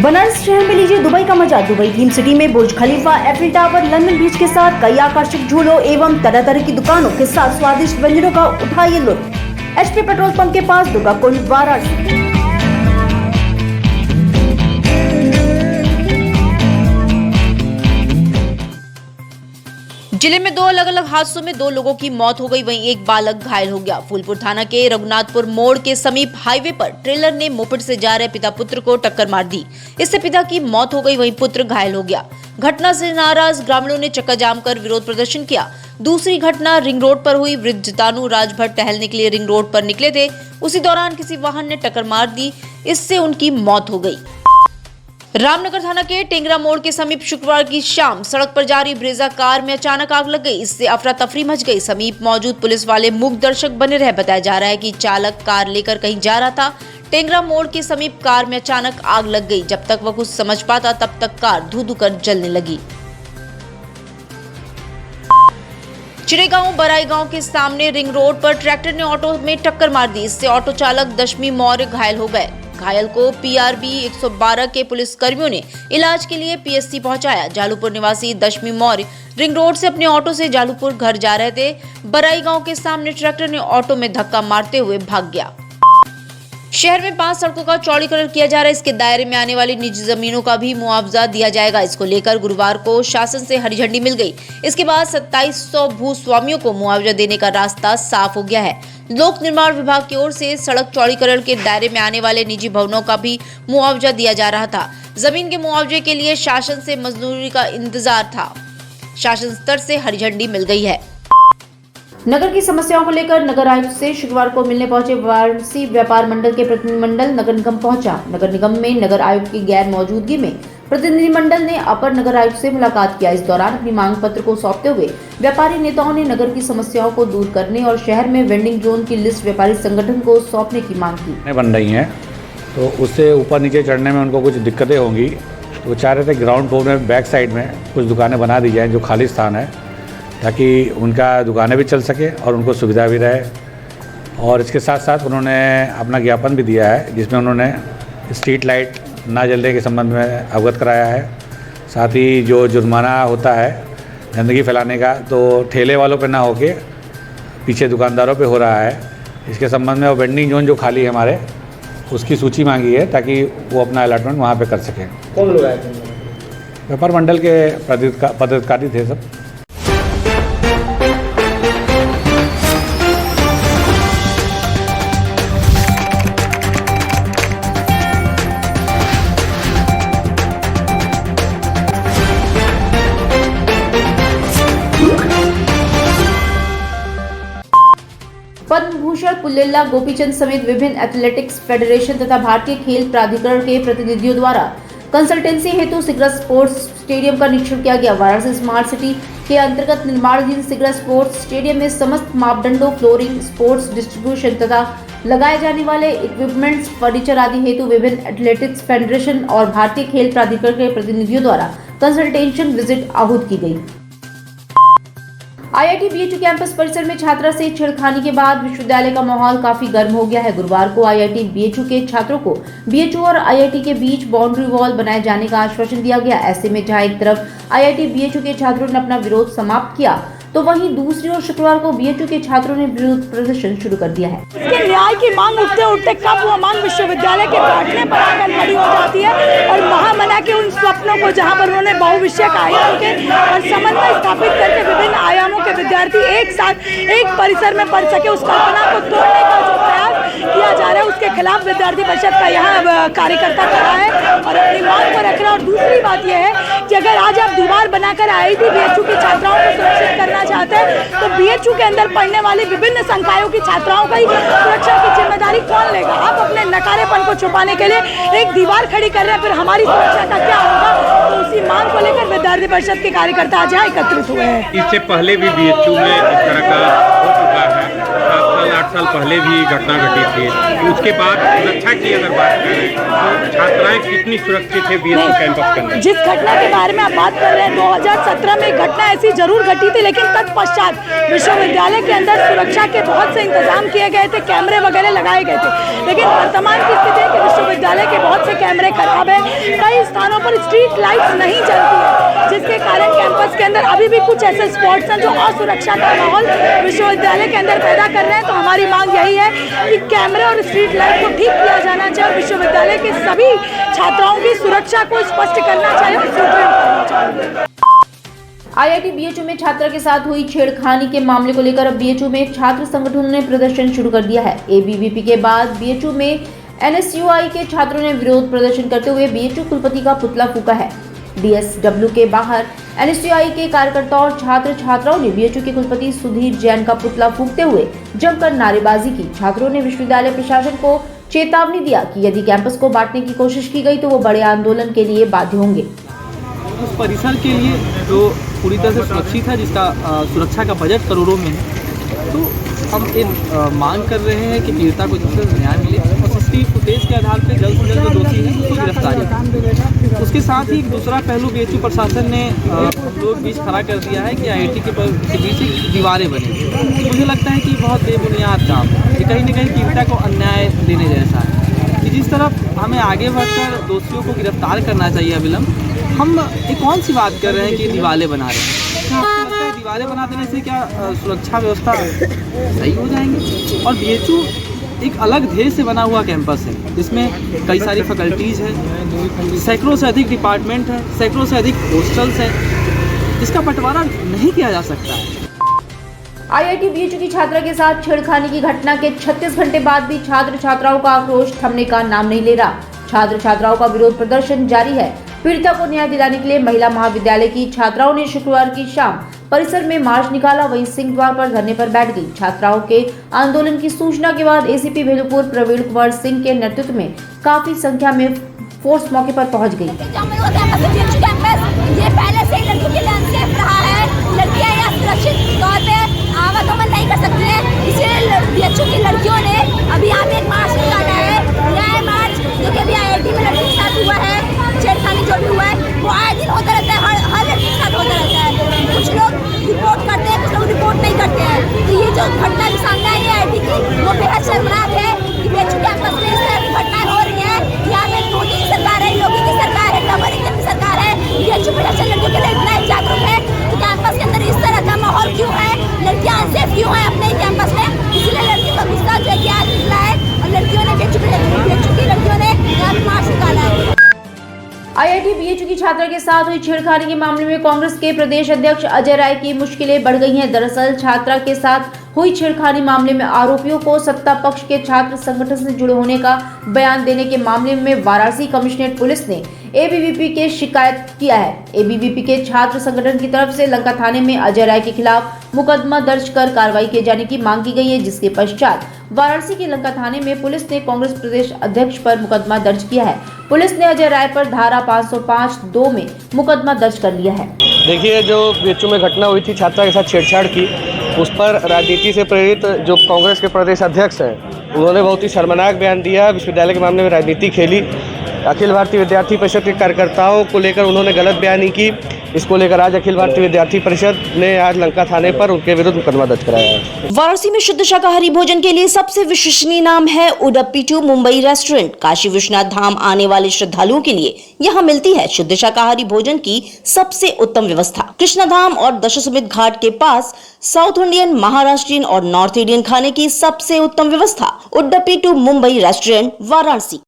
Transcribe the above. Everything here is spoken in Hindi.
बनारस शहर में लीजिए दुबई का मजा। दुबई थीम सिटी में बुर्ज खलीफा, एफिल टावर, लंदन बीच के साथ कई आकर्षक झूलों एवं तरह तरह की दुकानों के साथ स्वादिष्ट व्यंजनों का उठाइए लुत्फ। एचपी पेट्रोल पंप के पास दुर्गा कुंड, वाराणसी। जिले में 2 अलग अलग हादसों में 2 लोगों की मौत हो गई, वहीं एक बालक घायल हो गया। फूलपुर थाना के रघुनाथपुर मोड़ के समीप हाईवे पर ट्रेलर ने मोपेड से जा रहे पिता पुत्र को टक्कर मार दी। इससे पिता की मौत हो गई, वहीं पुत्र घायल हो गया। घटना से नाराज ग्रामीणों ने चक्का जाम कर विरोध प्रदर्शन किया। दूसरी घटना रिंग रोड पर हुई। वृद्ध जितानु राजभर टहलने के लिए रिंग रोड पर निकले थे, उसी दौरान किसी वाहन ने टक्कर मार दी, इससे उनकी मौत हो गई। रामनगर थाना के टेंगरा मोड़ के समीप शुक्रवार की शाम सड़क पर जा रही ब्रेजा कार में अचानक आग लग गई। इससे अफरा तफरी मच गई। समीप मौजूद पुलिस वाले मूक दर्शक बने रहे। बताया जा रहा है कि चालक कार लेकर कहीं जा रहा था। टेंगरा मोड़ के समीप कार में अचानक आग लग गई। जब तक वह कुछ समझ पाता तब तक कार धू धू कर जलने लगी। चिड़ेगांव बराई गांव के सामने रिंग रोड पर ट्रैक्टर ने ऑटो में टक्कर मार दी। इससे ऑटो चालक दशमी मौर्य घायल हो गए। घायल को पीआरबी 112 के पुलिस कर्मियों ने इलाज के लिए पीएससी पहुंचाया। जालूपुर निवासी दशमी मौर्य रिंग रोड से अपने ऑटो से जालूपुर घर जा रहे थे। बराई गांव के सामने ट्रैक्टर ने ऑटो में धक्का मारते हुए भाग गया। शहर में 5 सड़कों का चौड़ीकरण किया जा रहा है। इसके दायरे में आने वाली निजी जमीनों का भी मुआवजा दिया जाएगा। इसको लेकर गुरुवार को शासन से हरी झंडी मिल गई। इसके बाद 2700 भूस्वामियों को मुआवजा देने का रास्ता साफ हो गया है। लोक निर्माण विभाग की ओर से सड़क चौड़ीकरण के दायरे में आने वाले निजी भवनों का भी मुआवजा दिया जा रहा था। जमीन के मुआवजे के लिए शासन से मंजूरी का इंतजार था। शासन स्तर से हरी झंडी मिल गई है। नगर की समस्याओं को लेकर नगर आयुक्त से शुक्रवार को मिलने पहुंचे वाराणसी व्यापार मंडल के प्रतिनिधिमंडल नगर निगम पहुंचा। नगर निगम में नगर आयुक्त की गैर मौजूदगी में प्रतिनिधिमंडल ने अपर नगर आयुक्त से मुलाकात किया। इस दौरान अपनी मांग पत्र को सौंपते हुए व्यापारी नेताओं ने नगर की समस्याओं को दूर करने और शहर में वेंडिंग जोन की लिस्ट व्यापारी संगठन को सौंपने की मांग की। बन रही है तो उससे ऊपर नीचे चढ़ने में उनको कुछ दिक्कतें होंगी, तो वो चाह रहे थे ग्राउंड फ्लोर में बैक साइड में कुछ दुकानें बना दी जाएँ जो खाली स्थान है, ताकि उनका दुकानें भी चल सके और उनको सुविधा भी रहे। और इसके साथ साथ उन्होंने अपना ज्ञापन भी दिया है जिसमें उन्होंने स्ट्रीट लाइट ना जलने के संबंध में अवगत कराया है। साथ ही जो जुर्माना होता है गंदगी फैलाने का, तो ठेले वालों पे ना होके पीछे दुकानदारों पे हो रहा है। इसके संबंध में वेंडिंग जोन जो खाली है हमारे, उसकी सूची मांगी है ताकि वो अपना अलॉटमेंट वहाँ पे कर सकें। कौन लोग आए थे? व्यापार मंडल के पदाधिकारी थे सब। पद्म भूषण पुल्लेला गोपीचंद समेत विभिन्न एथलेटिक्स फेडरेशन तथा भारतीय खेल प्राधिकरण के प्रतिनिधियों द्वारा कंसल्टेंसी हेतु सिगरा स्पोर्ट्स स्टेडियम का निरीक्षण किया गया। वाराणसी स्मार्ट सिटी के अंतर्गत निर्माणाधीन सिगरा स्पोर्ट्स स्टेडियम में समस्त मापदंडों, फ्लोरिंग, स्पोर्ट्स डिस्ट्रीब्यूशन तथा लगाए जाने वाले इक्विपमेंट्स, फर्नीचर आदि हेतु विभिन्न एथलेटिक्स फेडरेशन और भारतीय खेल प्राधिकरण के प्रतिनिधियों द्वारा कंसल्टेशन विजिट आहूत की गई। आईआईटी बीएचयू कैंपस परिसर में छात्रा से छेड़खानी के बाद विश्वविद्यालय का माहौल काफी गर्म हो गया है। गुरुवार को आईआईटी बीएचयू के छात्रों को बीएचयू और आईआईटी के बीच बाउंड्री वॉल बनाए जाने का आश्वासन दिया गया। ऐसे में जहां एक तरफ आईआईटी बीएचयू के छात्रों ने अपना विरोध समाप्त किया, तो वहीं दूसरी ओर शुक्रवार को बीएचयू के छात्रों ने विरोध प्रदर्शन शुरू कर दिया है। इसके न्याय की मांग उठते उठते कब वो मांग विश्वविद्यालय के बैठने पर आकर खड़ी हो जाती है और महामना के उन स्वप्नों को, जहां पर उन्होंने बहुविषयक आयाम के और समन्वय स्थापित करके विभिन्न आयामों के विद्यार्थी एक साथ एक परिसर में पढ़ सके, उस कल्पना को तोड़ने का जो प्रयास किया जा रहा है, उसके खिलाफ विद्यार्थी परिषद का यहाँ कार्यकर्ता खड़ा है और अपनी मांग को रख रहा है। और दूसरी बात यह है कि अगर आज आप दीवार बनाकर आईआईटी बीएचयू की छात्राओं को सुरक्षित करना चाहते हैं, तो बीएचयू के अंदर पढ़ने वाली विभिन्न संकायों की छात्राओं का सुरक्षा की जिम्मेदारी कौन लेगा? आप अपने नकारेपन को छुपाने के लिए एक दीवार खड़ी कर रहे हैं, फिर हमारी सुरक्षा का क्या होगा? तो उसी मांग को लेकर विद्यार्थी परिषद के कार्यकर्ता आज यहाँ एकत्रित हुए हैं। इससे पहले भी बीएचयू में इस तरह का हो चुका है। 7 साल 8 साल पहले भी घटना घटी थी, उसके बाद सुरक्षा की अगर बात करें तो छात्राएं कितनी सुरक्षित थे बीएसयू कैंपस के अंदर? जिस घटना के बारे में आप बात कर रहे हैं 2017 में घटना ऐसी जरूर घटी थी, लेकिन तत्पश्चात विश्वविद्यालय के अंदर सुरक्षा के बहुत से इंतजाम किए गए थे, कैमरे वगैरह लगाए गए थे। लेकिन वर्तमान की स्थिति है कि विश्वविद्यालय के बहुत से कैमरे खराब है, कई स्थानों पर स्ट्रीट लाइट्स नहीं जलती है, जिसके कारण कैंपस के अंदर अभी भी कुछ ऐसे स्पॉट्स हैं जो असुरक्षा का माहौल विश्वविद्यालय के अंदर पैदा कर रहे हैं। तो हमारी मांग यही है कि कैमरे और स्ट्रीट लाइट को ठीक किया जाना चाहिए और विश्वविद्यालय के सभी छात्राओं की सुरक्षा को स्पष्ट करना चाहिए और सुदृढ़ करना चाहिए। आईआईटी बीएचयू में छात्रा के साथ हुई छेड़खानी के मामले को लेकर अब बीएचयू में एक छात्र संगठन ने प्रदर्शन शुरू कर दिया है। एबीवीपी के बाद बीएचयू में एनएसयूआई के छात्रों ने विरोध प्रदर्शन करते हुए बीएचयू कुलपति का पुतला फूंका है। डीएसडब्ल्यू के बाहर एनएसयूआई के कार्यकर्ताओं और छात्र छात्राओं ने बीएचयू के कुलपति सुधीर जैन का पुतला फूंकते हुए जमकर नारेबाजी की। छात्रों ने विश्वविद्यालय प्रशासन को चेतावनी दिया कि यदि कैंपस को बांटने की कोशिश की गई तो वो बड़े आंदोलन के लिए बाध्य होंगे। उस परिसर के लिए जो पूरी तरह से सुरक्षित है, जिसका सुरक्षा का बजट करोड़ों में है, तो हम मांग कर रहे हैं कि पीड़िता को जल्द से न्याय मिले और सीसीटीवी फुटेज के आधार पर जल्द से जल्द जो दोषी है उसको गिरफ्तारी। उसके साथ ही एक दूसरा पहलू बीएचयू प्रशासन ने हम लोग बीच खड़ा कर दिया है कि आईआईटी के बीच दीवारें बनी। मुझे लगता है कि बहुत बेबुनियाद काम है, ये कहीं न कहीं पीड़िता को अन्याय देने जैसा है कि जिस तरफ हमें आगे बढ़कर दोषियों को गिरफ्तार करना चाहिए अविलंब, हम एक कौन सी बात कर रहे हैं कि दीवारें बना रहे हैं। क्या आपको लगता है दीवारें बना देने से क्या सुरक्षा व्यवस्था सही हो जाएंगी? और बीएचयू एक अलग ध्येय से बना हुआ कैंपस है जिसमें कई सारी फैकल्टीज़ हैं, सैकड़ों से अधिक डिपार्टमेंट हैं, सैकड़ों से अधिक हॉस्टल्स हैं, जिसका बंटवारा नहीं किया जा सकता है। आईआईटी बीएचयू की छात्रा के साथ छेड़खानी की घटना के 36 घंटे बाद भी छात्र छात्राओं का आक्रोश थमने का नाम नहीं ले रहा। छात्र छात्राओं का विरोध प्रदर्शन जारी है। पीड़िता को न्याय दिलाने के लिए महिला महाविद्यालय की छात्राओं ने शुक्रवार की शाम परिसर में मार्च निकाला, वहीं सिंह द्वार पर धरने पर बैठ गई। छात्राओं के आंदोलन की सूचना के बाद एसीपी भेलुपुर प्रवीण कुमार सिंह के नेतृत्व में काफी संख्या में फोर्स मौके पर पहुंच गई। ये पहले से ही लड़कियों के लिए अनसेफ रहा है। लड़कियां यहाँ सुरक्षित तौर पे आवागमन नहीं कर सकती हैं, इसलिए बीएचयू की लड़कियों ने अभी यहाँ पे एक मार्च निकाला है, न्याय मार्च, जो कि अभी आईआईटी में लड़की के साथ हुआ है। छेड़खानी जो भी हुआ है वो आए दिन होता रहता है, हर लड़की के साथ होता रहता है। कुछ लोग रिपोर्ट करते हैं, कुछ लोग रिपोर्ट नहीं करते हैं। तो ये जो घटना भी सामने आई है आईआईटी की, वो बेहद शर्मनाक है कि बीएचयू कैंपस में इस तरह की घटनाएं हो रही है। यहाँ पे मोदी की सरकार है, योगी की सरकार है, डबल इंजन की सरकार है। बीएचयू प्रशासन लड़कियों के लिए इतना जागरूक है कि कैंपस के अंदर इस तरह का माहौल क्यों है, लड़कियां अनसेफ क्यों है अपने कैंपस में, इसलिए लड़कियों का गुस्सा जो है कि आज निकला है और लड़कियों ने बीएचयू की लड़कियों ने यहाँ पे मार्च निकाला है। आईआईटी बीएचयू की छात्रा के साथ हुई छेड़खानी के मामले में कांग्रेस के प्रदेश अध्यक्ष अजय राय की मुश्किलें बढ़ गई हैं। दरअसल छात्रा के साथ हुई छेड़खानी मामले में आरोपियों को सत्ता पक्ष के छात्र संगठन से जुड़े होने का बयान देने के मामले में वाराणसी कमिश्नरेट पुलिस ने एबीवीपी के शिकायत किया है। एबीवीपी के छात्र संगठन की तरफ से लंका थाने में अजय राय के खिलाफ मुकदमा दर्ज कर कार्रवाई किए जाने की मांग की गई है, जिसके पश्चात वाराणसी के लंका थाने में पुलिस ने कांग्रेस प्रदेश अध्यक्ष पर मुकदमा दर्ज किया है। पुलिस ने अजय राय पर धारा 505(2) में मुकदमा दर्ज कर लिया है। देखिए, जो बीएचयू में घटना हुई थी छात्रा के साथ छेड़छाड़ की, उस पर राजनीति से प्रेरित जो कांग्रेस के प्रदेश अध्यक्ष हैं उन्होंने बहुत ही शर्मनाक बयान दिया। विश्वविद्यालय के मामले में राजनीति खेली। अखिल भारतीय विद्यार्थी परिषद के कार्यकर्ताओं को लेकर उन्होंने गलत बयानी की। इसको लेकर आज अखिल भारतीय विद्यार्थी परिषद ने आज लंका थाने पर उनके विरुद्ध मुकदमा दर्ज कराया है। वाराणसी में शुद्ध शाकाहारी भोजन के लिए सबसे विश्वसनीय नाम है उडुपी टू मुंबई रेस्टोरेंट। काशी विश्वनाथ धाम आने वाले श्रद्धालुओं के लिए यहाँ मिलती है शुद्ध शाकाहारी भोजन की सबसे उत्तम व्यवस्था। कृष्णा धाम और दशाश्वमेध घाट के पास साउथ इंडियन, महाराष्ट्रियन और नॉर्थ इंडियन खाने की सबसे उत्तम व्यवस्था। Udupi to Mumbai restaurant, Varanasi.